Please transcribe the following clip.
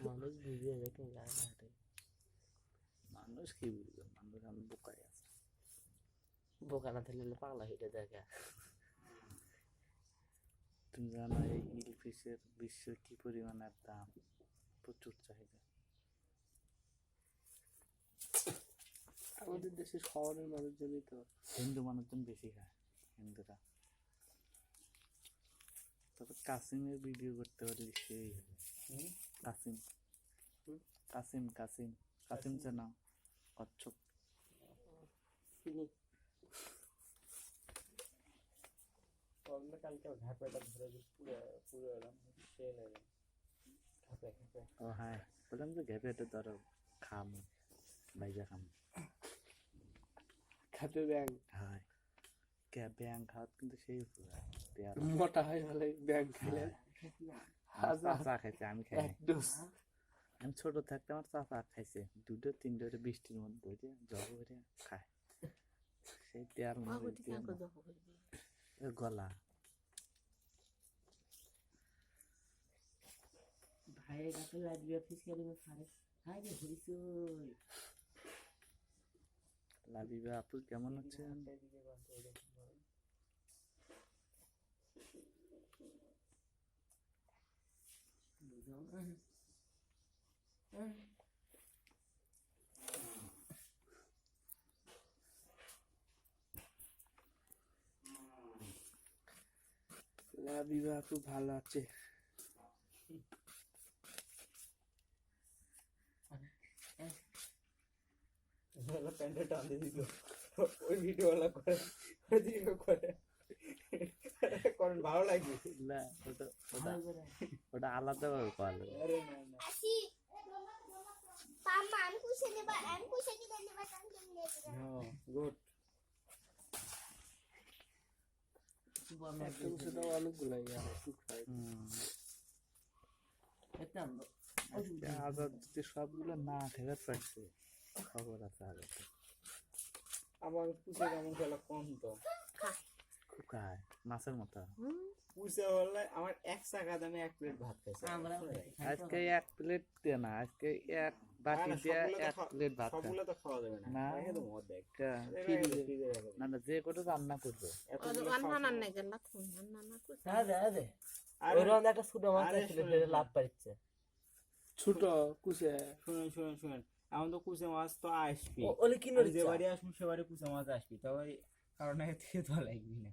মানুষ বুঝে যেতে যায় না রে। মানুষ কি বুঝবে, মানুষ আমি বোকাই আছে। বোকা না থাকলে পাগলা হেঁটে দেখা। তুমি জানো এই ইল ফিশের বিশ্বে কি পরিমাণের দাম, প্রচুর চাহিদা। আমাদের দেশে শহরের মানুষজনই তো, হিন্দু মানুষজন বেশি খায়, হিন্দুরা। তবে কাসিমের ভিডিও করতে পারলে সেই হবে। কাসিম কাসিম কাসিম কাসিম চেনা কচ্ছপ। কালকে ঘাপেটা ধরে পুরো পুরো সে নেবে ঘাপে ঘাপে। ও হ্যাঁ, বললাম যে ঘেপেটা ধরো খাম, ভাইজা খাম। ঘাপে ব্যাং হ্যাঁ, ব্যাং খাওয়া কিন্তু সেই মোটা হয় বলে ব্যাং খেলে। চাচা খাইছে, আমি খাই নাই। আমি ছোট থাকতে আমার চাচা খাইছে, দুটো তিনটে বৃষ্টির মধ্যে জব করে খায়। সেই তেল গলা ভাইয়ের কাছে লাগবে ফিসকারি মে ফারে হাই রে হইছই। লাবিবা আপু কেমন আছেন? লাবিবা আপু ভালো আছে। প্যান্টে টান দিয়ে দিল ওই ভিডিওওয়ালা করে করে করেন, ভালো লাগবে না, ওটা আলাদা ভাবে পারলো। আরে না না গুড অনেকগুলো সবগুলো না খেতে পারছে, খবর আছে আগে। আমার পুষে কেমন খেলা কম তো খুব খায় মাছের মতো। পুষে বললে আমার এক টাকা দামে এক প্লেট ভাত খাইছে। আজকে এক প্লেট দিয়ে না, আজকে এক বাটি দিয়ে এক প্লেট ভাত। সবগুলো তো খাওয়া যাবে না, না না না, যে কটা রান্না করবে লাভ পাইছে ছোট কুচে। শুনেন শুনেন শুনেন, এখন তো কুচে মাছ তো আসবি, ওলে কিনে যে বাড়ি আসবো সে বাড়ি কুচে মাছ আসবি, তবে কারণ থেকে তো লাগবি না।